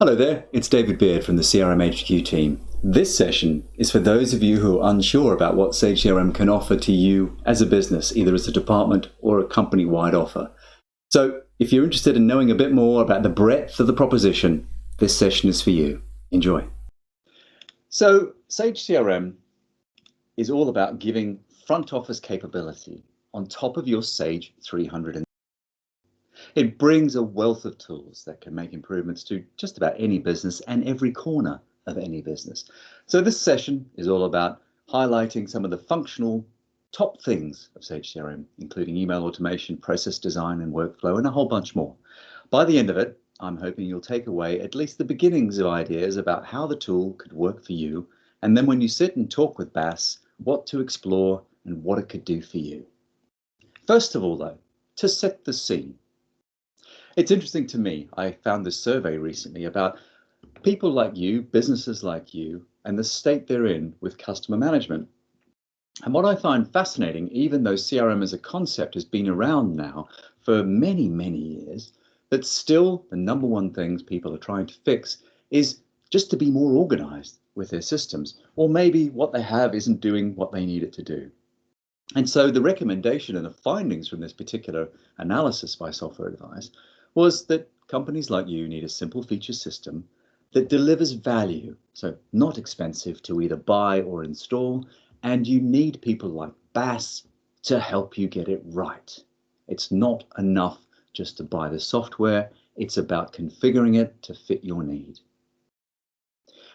Hello there, it's David Beard from the CRM HQ team. This session is for those of you who are unsure about what Sage CRM can offer to you as a business, either as a department or a company-wide offer. So if you're interested in knowing a bit more about the breadth of the proposition, this session is for you. Enjoy. So Sage CRM is all about giving front office capability on top of your Sage 300. It brings a wealth of tools that can make improvements to just about any business and every corner of any business. So this session is all about highlighting some of the functional top things of Sage CRM, including email automation, process design and workflow, and a whole bunch more. By the end of it, I'm hoping you'll take away at least the beginnings of ideas about how the tool could work for you, and then when you sit and talk with BAASS, what to explore and what it could do for you. First of all, though, to set the scene. It's interesting to me, I found this survey recently about people like you, businesses like you, and the state they're in with customer management. And what I find fascinating, even though CRM as a concept has been around now for many, many years, that still the number one things people are trying to fix is just to be more organized with their systems, or maybe what they have isn't doing what they need it to do. And so the recommendation and the findings from this particular analysis by Software Advice was that companies like you need a simple feature system that delivers value, so not expensive to either buy or install, and you need people like BAASS to help you get it right. It's not enough just to buy the software, it's about configuring it to fit your need.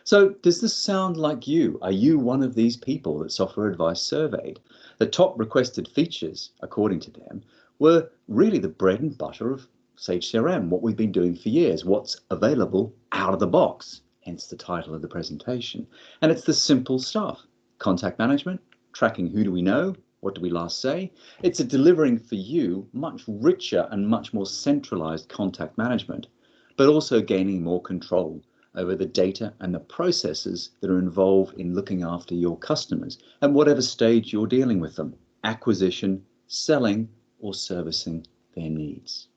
So does this sound like you? Are you one of these people that Software Advice surveyed? The top requested features, according to them, were really the bread and butter of Sage CRM, what we've been doing for years, what's available out of the box, hence the title of the presentation. And it's the simple stuff: contact management, tracking who do we know, what did we last say. It's delivering for you much richer and much more centralized contact management, but also gaining more control over the data and the processes that are involved in looking after your customers at whatever stage you're dealing with them: acquisition, selling, or servicing their needs.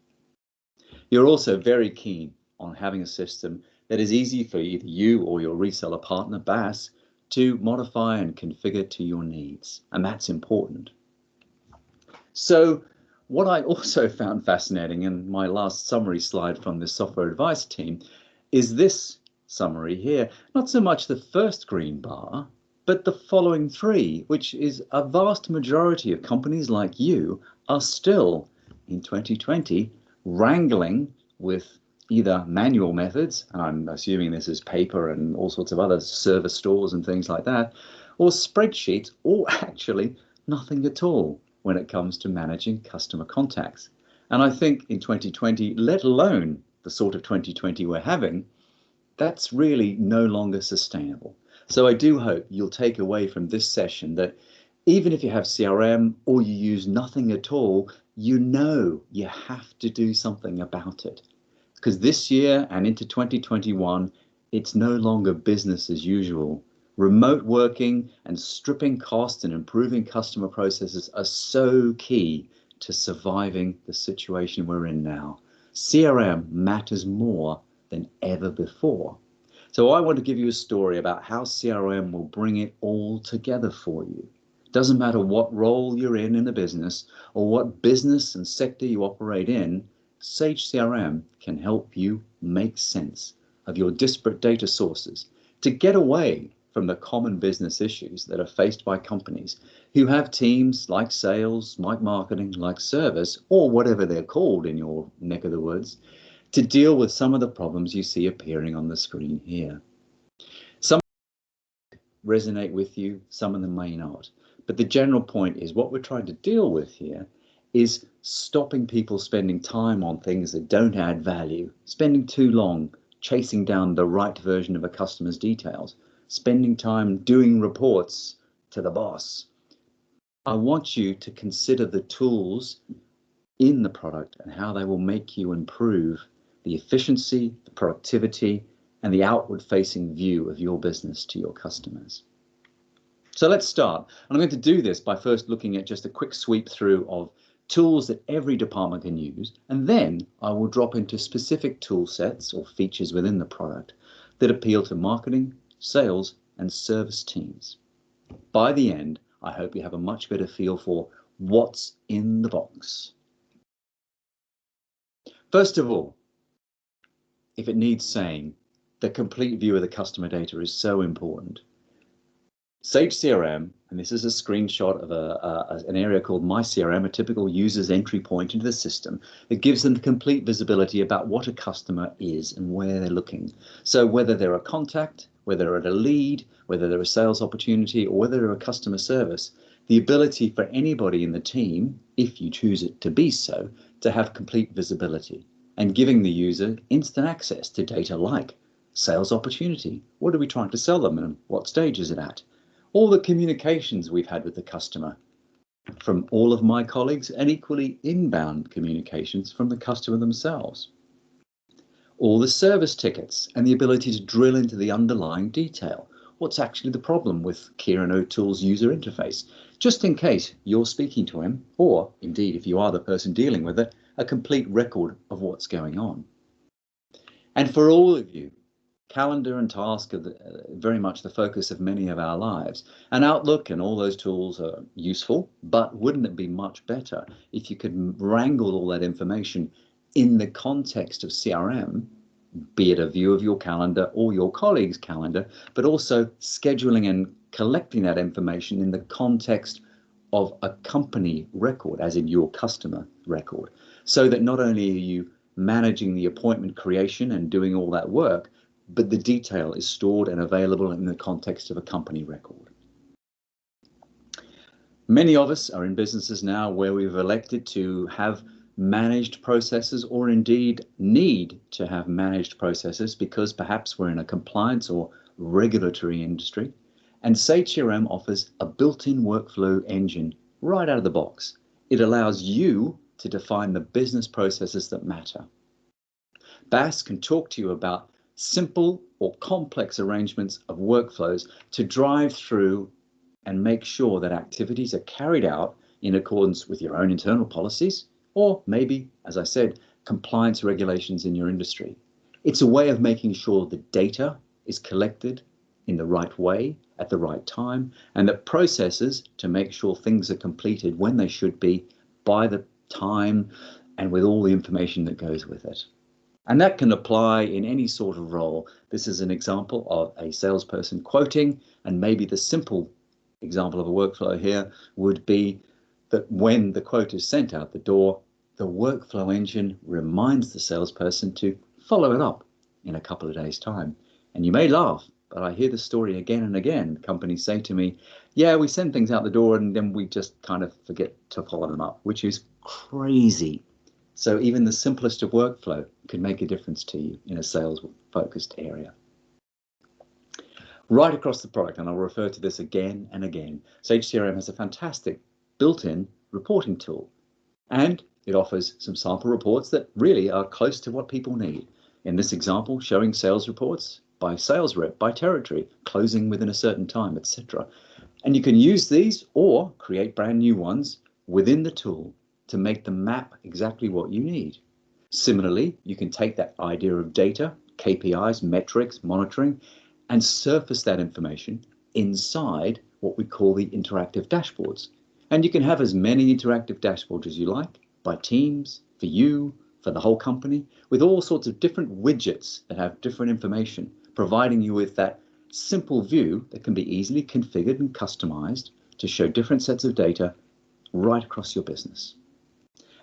You're also very keen on having a system that is easy for either you or your reseller partner, BAASS, to modify and configure to your needs, and that's important. So what I also found fascinating in my last summary slide from the Software Advice team is this summary here. Not so much the first green bar, but the following three, which is a vast majority of companies like you are still, in 2020, wrangling with either manual methods, and I'm assuming this is paper and all sorts of other server stores and things like that, or spreadsheets, or actually nothing at all when it comes to managing customer contacts. And I think in 2020, let alone the sort of 2020 we're having, that's really no longer sustainable. So I do hope you'll take away from this session that even if you have CRM or you use nothing at all, you know you have to do something about it. Because this year and into 2021, it's no longer business as usual. Remote working and stripping costs and improving customer processes are so key to surviving the situation we're in now. CRM matters more than ever before. So I want to give you a story about how CRM will bring it all together for you. Doesn't matter what role you're in the business or what business and sector you operate in, Sage CRM can help you make sense of your disparate data sources to get away from the common business issues that are faced by companies who have teams like sales, like marketing, like service, or whatever they're called in your neck of the woods, to deal with some of the problems you see appearing on the screen here. Some resonate with you, some of them may not. But the general point is what we're trying to deal with here is stopping people spending time on things that don't add value, spending too long chasing down the right version of a customer's details, spending time doing reports to the boss. I want you to consider the tools in the product and how they will make you improve the efficiency, the productivity, and the outward-facing view of your business to your customers. So let's start. And I'm going to do this by first looking at just a quick sweep through of tools that every department can use, and then I will drop into specific tool sets or features within the product that appeal to marketing, sales, and service teams. By the end, I hope you have a much better feel for what's in the box. First of all, if it needs saying, the complete view of the customer data is so important. Sage CRM, and this is a screenshot of an area called My CRM, a typical user's entry point into the system. It gives them the complete visibility about what a customer is and where they're looking. So whether they're a contact, whether they're a lead, whether they're a sales opportunity, or whether they're a customer service, the ability for anybody in the team, if you choose it to be so, to have complete visibility and giving the user instant access to data like sales opportunity. What are we trying to sell them and what stage is it at? All the communications we've had with the customer from all of my colleagues, and equally inbound communications from the customer themselves. All the service tickets and the ability to drill into the underlying detail. What's actually the problem with Kieran O'Toole's user interface? Just in case you're speaking to him, or indeed if you are the person dealing with it, a complete record of what's going on. And for all of you, calendar and task are very much the focus of many of our lives. And Outlook and all those tools are useful, but wouldn't it be much better if you could wrangle all that information in the context of CRM, be it a view of your calendar or your colleague's calendar, but also scheduling and collecting that information in the context of a company record, as in your customer record, so that not only are you managing the appointment creation and doing all that work, but the detail is stored and available in the context of a company record. Many of us are in businesses now where we've elected to have managed processes, or indeed need to have managed processes because perhaps we're in a compliance or regulatory industry. And Sage CRM offers a built-in workflow engine right out of the box. It allows you to define the business processes that matter. BAASS can talk to you about simple or complex arrangements of workflows to drive through and make sure that activities are carried out in accordance with your own internal policies, or maybe, as I said, compliance regulations in your industry. It's a way of making sure the data is collected in the right way at the right time, and that processes to make sure things are completed when they should be, by the time, and with all the information that goes with it. And that can apply in any sort of role. This is an example of a salesperson quoting, and maybe the simple example of a workflow here would be that when the quote is sent out the door, the workflow engine reminds the salesperson to follow it up in a couple of days' time. And you may laugh, but I hear the story again and again. Companies say to me, yeah, we send things out the door and then we just kind of forget to follow them up, which is crazy. So even the simplest of workflow can make a difference to you in a sales-focused area. Right across the product, and I'll refer to this again and again, Sage CRM has a fantastic built-in reporting tool, and it offers some sample reports that really are close to what people need. In this example, showing sales reports by sales rep, by territory, closing within a certain time, etc. And you can use these or create brand new ones within the tool to make them map exactly what you need. Similarly, you can take that idea of data, KPIs, metrics, monitoring, and surface that information inside what we call the interactive dashboards. And you can have as many interactive dashboards as you like, by teams, for you, for the whole company, with all sorts of different widgets that have different information, providing you with that simple view that can be easily configured and customized to show different sets of data right across your business.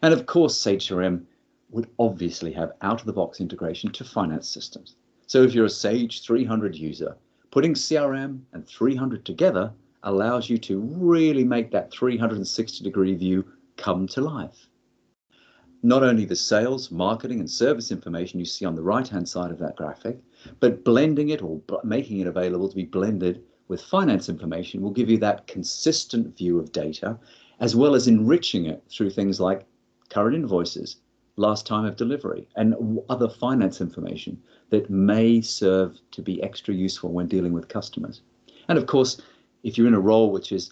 And of course, Sage CRM would obviously have out-of-the-box integration to finance systems. So if you're a Sage 300 user, putting CRM and 300 together allows you to really make that 360-degree view come to life. Not only the sales, marketing, and service information you see on the right-hand side of that graphic, but blending it or making it available to be blended with finance information will give you that consistent view of data, as well as enriching it through things like current invoices, last time of delivery, and other finance information that may serve to be extra useful when dealing with customers. And of course, if you're in a role which is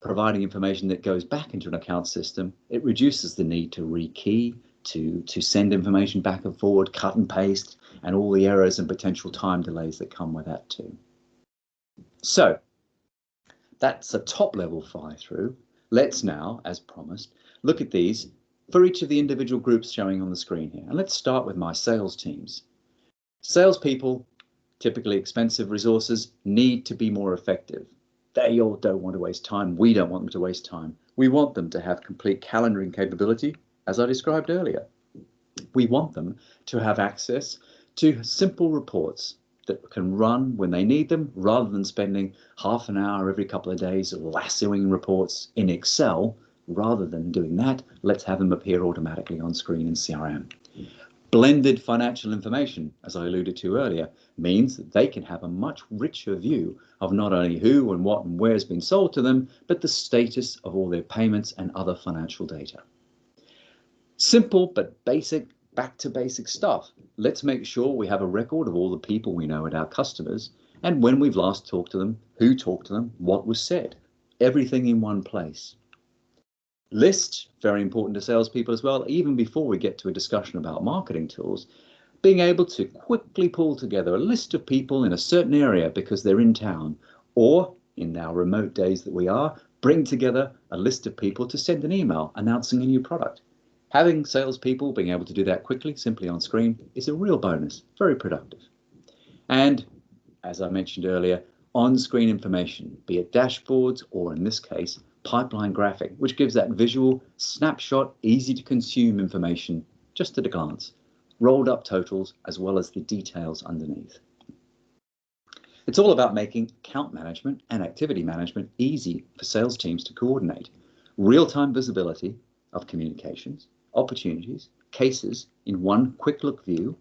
providing information that goes back into an account system, it reduces the need to rekey, to send information back and forward, cut and paste, and all the errors and potential time delays that come with that too. So that's a top level fly through. Let's now, as promised, look at these for each of the individual groups showing on the screen here. And let's start with my sales teams. Salespeople, typically expensive resources, need to be more effective. They all don't want to waste time. We don't want them to waste time. We want them to have complete calendaring capability, as I described earlier. We want them to have access to simple reports that can run when they need them, rather than spending half an hour every couple of days lassoing reports in Excel. Rather than doing that, let's have them appear automatically on screen in CRM. Blended financial information, as I alluded to earlier, means that they can have a much richer view of not only who and what and where has been sold to them, but the status of all their payments and other financial data. Simple but basic, back to basic stuff. Let's make sure we have a record of all the people we know at our customers, and when we've last talked to them, who talked to them, what was said. Everything in one place. List, very important to salespeople as well, even before we get to a discussion about marketing tools. Being able to quickly pull together a list of people in a certain area because they're in town, or in our remote days that we are, bring together a list of people to send an email announcing a new product. Having salespeople being able to do that quickly, simply on screen, is a real bonus, very productive. And as I mentioned earlier, on-screen information, be it dashboards or in this case, pipeline graphic, which gives that visual snapshot, easy to consume information just at a glance, rolled up totals as well as the details underneath. It's all about making account management and activity management easy for sales teams to coordinate. Real-time visibility of communications, opportunities, cases in one quick look view.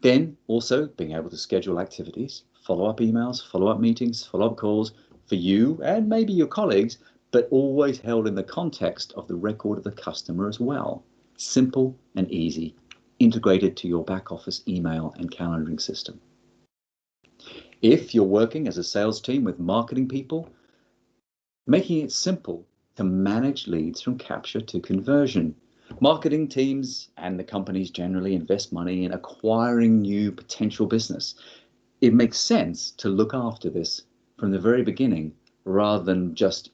Then also being able to schedule activities, follow-up emails, follow-up meetings, follow-up calls for you and maybe your colleagues, but always held in the context of the record of the customer as well. Simple and easy, integrated to your back office email and calendaring system. If you're working as a sales team with marketing people, making it simple to manage leads from capture to conversion. Marketing teams and the companies generally invest money in acquiring new potential business. It makes sense to look after this from the very beginning rather than just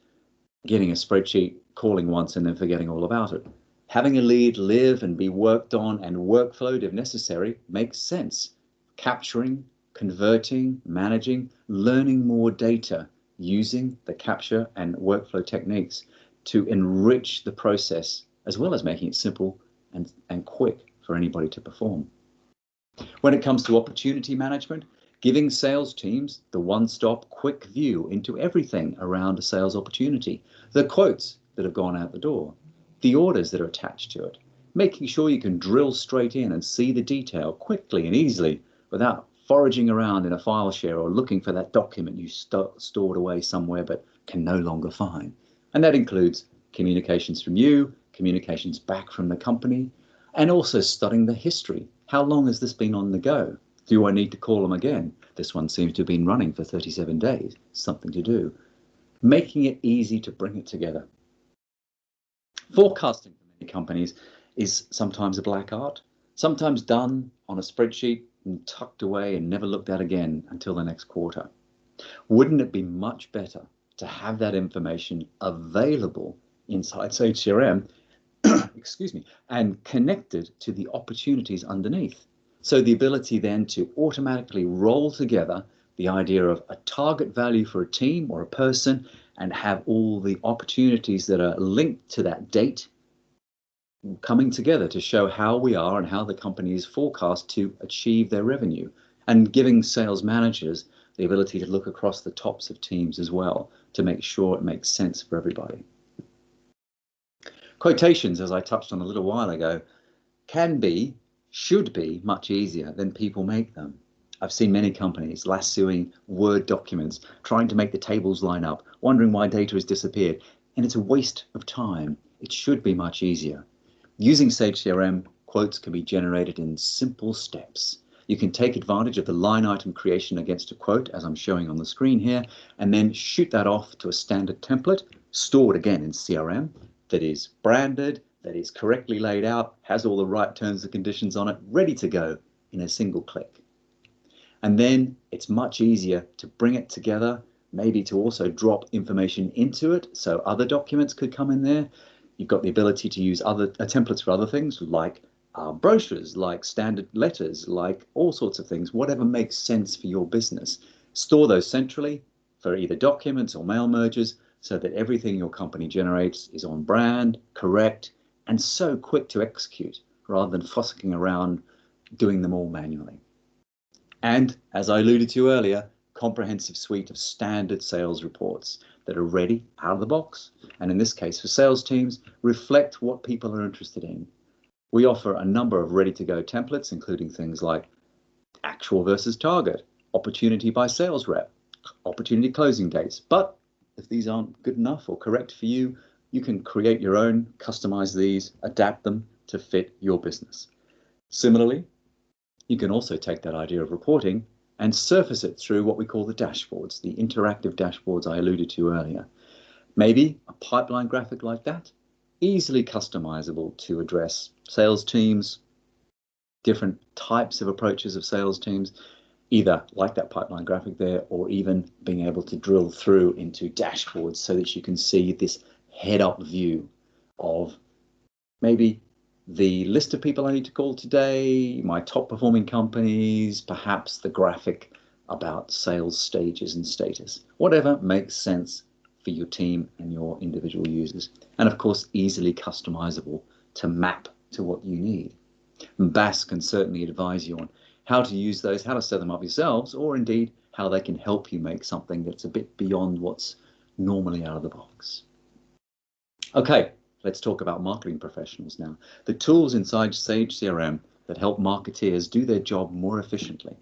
getting a spreadsheet, calling once and then forgetting all about it. Having a lead live and be worked on and workflowed if necessary makes sense. Capturing, converting, managing, learning more data using the capture and workflow techniques to enrich the process as well as making it simple and quick for anybody to perform. When it comes to opportunity management, giving sales teams the one-stop quick view into everything around a sales opportunity, the quotes that have gone out the door, the orders that are attached to it, making sure you can drill straight in and see the detail quickly and easily without foraging around in a file share or looking for that document you stored away somewhere but can no longer find. And that includes communications from you, communications back from the company, and also studying the history. How long has this been on the go? Do I need to call them again? This one seems to have been running for 37 days. Something to do. Making it easy to bring it together. Forecasting for many companies is sometimes a black art, sometimes done on a spreadsheet and tucked away and never looked at again until the next quarter. Wouldn't it be much better to have that information available inside Sage CRM, excuse me, and connected to the opportunities underneath? So the ability then to automatically roll together the idea of a target value for a team or a person and have all the opportunities that are linked to that date coming together to show how we are and how the company is forecast to achieve their revenue, and giving sales managers the ability to look across the tops of teams as well to make sure it makes sense for everybody. Quotations, as I touched on a little while ago, should be much easier than people make them. I've seen many companies lassoing Word documents, trying to make the tables line up, wondering why data has disappeared, and it's a waste of time. It should be much easier. Using Sage CRM, quotes can be generated in simple steps. You can take advantage of the line item creation against a quote, as I'm showing on the screen here, and then shoot that off to a standard template stored again in CRM, that is branded, that is correctly laid out, has all the right terms and conditions on it, ready to go in a single click. And then it's much easier to bring it together, maybe to also drop information into it so other documents could come in there. You've got the ability to use other templates for other things like brochures, like standard letters, like all sorts of things, whatever makes sense for your business. Store those centrally for either documents or mail merges so that everything your company generates is on brand, correct, and so quick to execute rather than fussing around doing them all manually. And as I alluded to earlier, comprehensive suite of standard sales reports that are ready out of the box. And in this case, for sales teams, reflect what people are interested in. We offer a number of ready-to-go templates, including things like actual versus target, opportunity by sales rep, opportunity closing dates. But if these aren't good enough or correct for you, you can create your own, customize these, adapt them to fit your business. Similarly, you can also take that idea of reporting and surface it through what we call the dashboards, the interactive dashboards I alluded to earlier. Maybe a pipeline graphic like that, easily customizable to address sales teams, different types of approaches of sales teams, either like that pipeline graphic there, or even being able to drill through into dashboards so that you can see this head-up view of maybe the list of people I need to call today, my top performing companies, perhaps the graphic about sales stages and status, whatever makes sense for your team and your individual users. And of course, easily customizable to map to what you need. And BAASS can certainly advise you on how to use those, how to set them up yourselves, or indeed how they can help you make something that's a bit beyond what's normally out of the box. Okay, let's talk about marketing professionals now. The tools inside Sage CRM that help marketeers do their job more efficiently.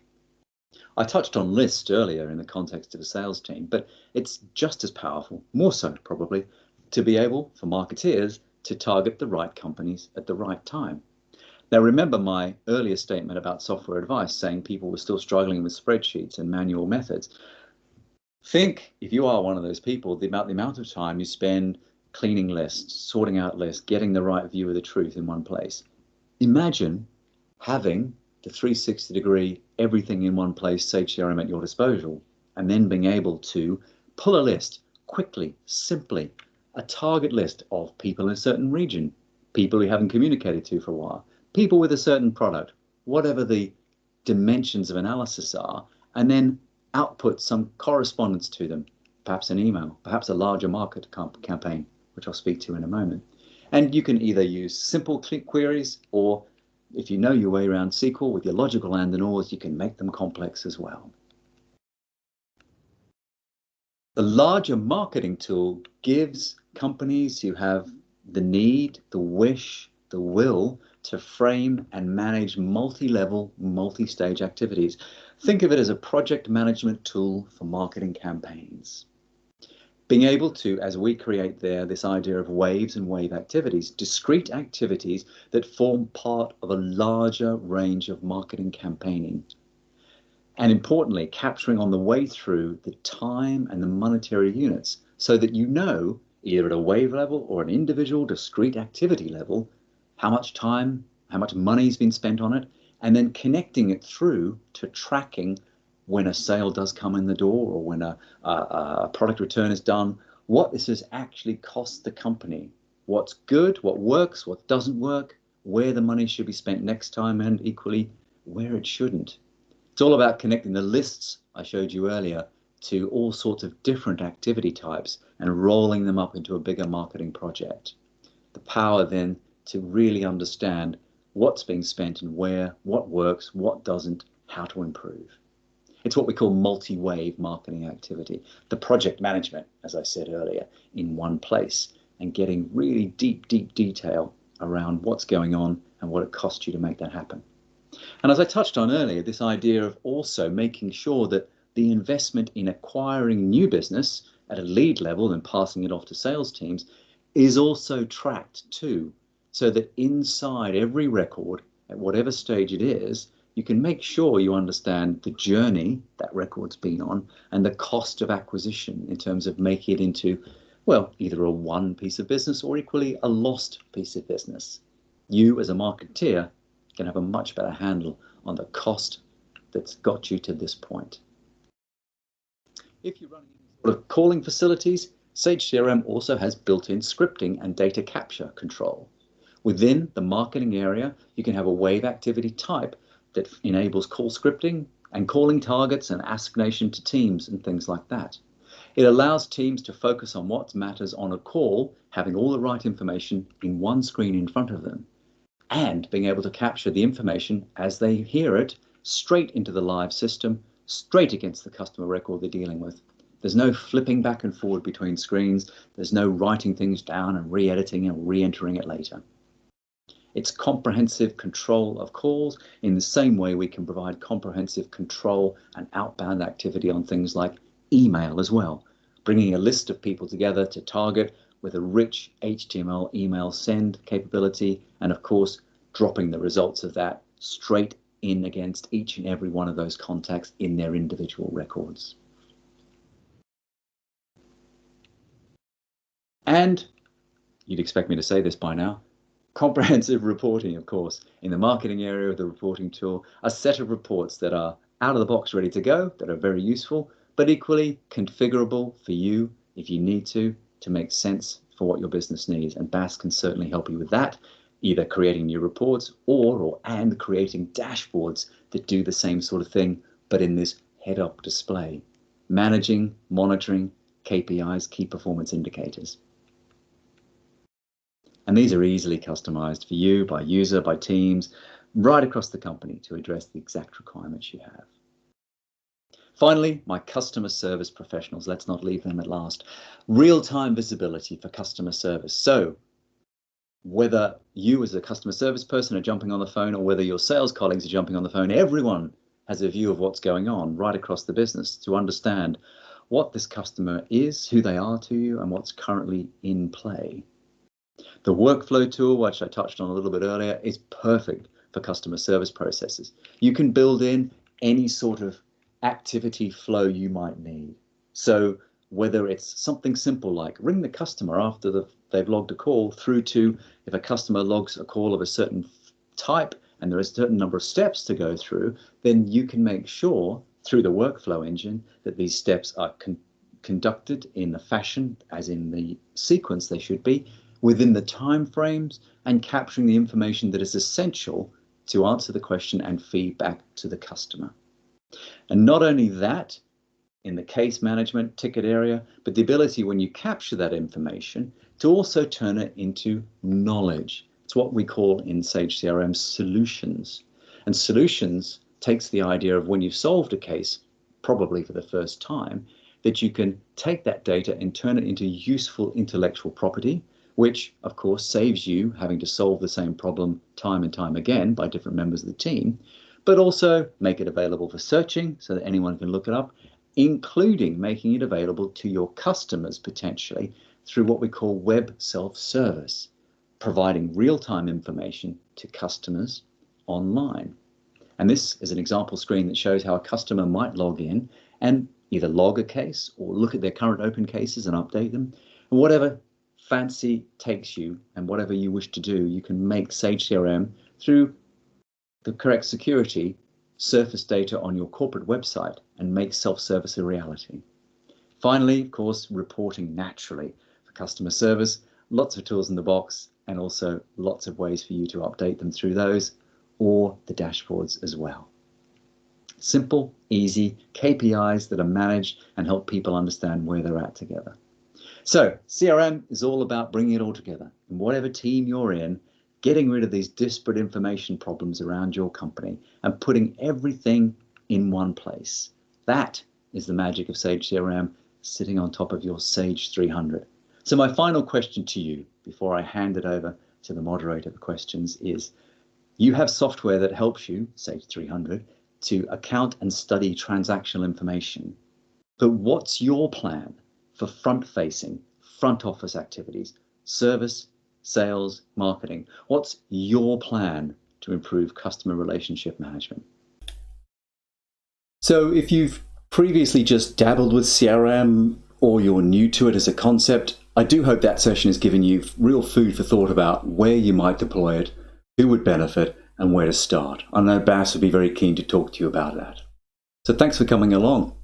I touched on lists earlier in the context of a sales team, but it's just as powerful, more so probably, to be able, for marketeers, to target the right companies at the right time. Now, remember my earlier statement about software advice saying people were still struggling with spreadsheets and manual methods. Think, if you are one of those people, about the amount of time you spend cleaning lists, sorting out lists, getting the right view of the truth in one place. Imagine having the 360-degree, everything in one place Sage CRM at your disposal, and then being able to pull a list quickly, simply, a target list of people in a certain region, people you haven't communicated to for a while, people with a certain product, whatever the dimensions of analysis are, and then output some correspondence to them, perhaps an email, perhaps a larger market campaign, which I'll speak to in a moment. And you can either use simple queries, or if you know your way around SQL with your logical and and ors, you can make them complex as well. The larger marketing tool gives companies who have the need, the wish, the will to frame and manage multi-level, multi-stage activities. Think of it as a project management tool for marketing campaigns. Being able to, as we create there, this idea of waves and wave activities, discrete activities that form part of a larger range of marketing campaigning. And importantly, capturing on the way through the time and the monetary units so that you know, either at a wave level or an individual discrete activity level, how much time, how much money has been spent on it, and then connecting it through to tracking when a sale does come in the door or when a product return is done, what this has actually cost the company, what's good, what works, what doesn't work, where the money should be spent next time, and equally where it shouldn't. It's all about connecting the lists I showed you earlier to all sorts of different activity types and rolling them up into a bigger marketing project. The power then to really understand what's being spent and where, what works, what doesn't, how to improve. It's what we call multi-wave marketing activity, the project management, as I said earlier, in one place, and getting really deep detail around what's going on and what it costs you to make that happen. And as I touched on earlier, this idea of also making sure that the investment in acquiring new business at a lead level and passing it off to sales teams is also tracked too, so that inside every record, at whatever stage it is, you can make sure you understand the journey that record's been on and the cost of acquisition in terms of making it into well, either a won piece of business or equally a lost piece of business. You as a marketeer can have a much better handle on the cost that's got you to this point. If you're running any sort of calling facilities, Sage CRM also has built-in scripting and data capture control. Within the marketing area, you can have a wave activity type that enables call scripting and calling targets and assignation to teams and things like that. It allows teams to focus on what matters on a call, having all the right information in one screen in front of them, and being able to capture the information as they hear it straight into the live system, straight against the customer record they're dealing with. There's no flipping back and forward between screens. There's no writing things down and re-editing and re-entering it later. It's comprehensive control of calls in the same way we can provide comprehensive control and outbound activity on things like email as well, bringing a list of people together to target with a rich HTML email send capability, and of course, dropping the results of that straight in against each and every one of those contacts in their individual records. And you'd expect me to say this by now, comprehensive reporting, of course. In the marketing area of the reporting tool, a set of reports that are out of the box ready to go, that are very useful, but equally configurable for you if you need to make sense for what your business needs. And BAASS can certainly help you with that, either creating new reports and creating dashboards that do the same sort of thing, but in this head-up display, managing, monitoring KPIs, key performance indicators. And these are easily customized for you, by user, by teams, right across the company to address the exact requirements you have. Finally, my customer service professionals, let's not leave them at last. Real-time visibility for customer service. So whether you as a customer service person are jumping on the phone or whether your sales colleagues are jumping on the phone, everyone has a view of what's going on right across the business to understand what this customer is, who they are to you, and what's currently in play. The workflow tool, which I touched on a little bit earlier, is perfect for customer service processes. You can build in any sort of activity flow you might need. So whether it's something simple like ring the customer after they've logged a call, through to if a customer logs a call of a certain type and there is a certain number of steps to go through, then you can make sure through the workflow engine that these steps are conducted in the fashion, as in the sequence they should be, within the time frames, and capturing the information that is essential to answer the question and feedback to the customer. And not only that, in the case management ticket area, but the ability when you capture that information to also turn it into knowledge. It's what we call in Sage CRM solutions. And solutions takes the idea of when you've solved a case, probably for the first time, that you can take that data and turn it into useful intellectual property, which of course saves you having to solve the same problem time and time again by different members of the team, but also make it available for searching so that anyone can look it up, including making it available to your customers potentially through what we call web self-service, providing real-time information to customers online. And this is an example screen that shows how a customer might log in and either log a case or look at their current open cases and update them. And whatever fancy takes you and whatever you wish to do, you can make Sage CRM through the correct security surface data on your corporate website and make self-service a reality. Finally, of course, reporting naturally for customer service, lots of tools in the box and also lots of ways for you to update them through those or the dashboards as well. Simple, easy KPIs that are managed and help people understand where they're at together. So CRM is all about bringing it all together in whatever team you're in, getting rid of these disparate information problems around your company and putting everything in one place. That is the magic of Sage CRM sitting on top of your Sage 300. So my final question to you before I hand it over to the moderator for questions is, you have software that helps you, Sage 300, to account and study transactional information. But what's your plan for front-facing, front office activities, service, sales, marketing? What's your plan to improve customer relationship management? So if you've previously just dabbled with CRM or you're new to it as a concept, I do hope that session has given you real food for thought about where you might deploy it, who would benefit, and where to start. I know BAASS would be very keen to talk to you about that. So thanks for coming along.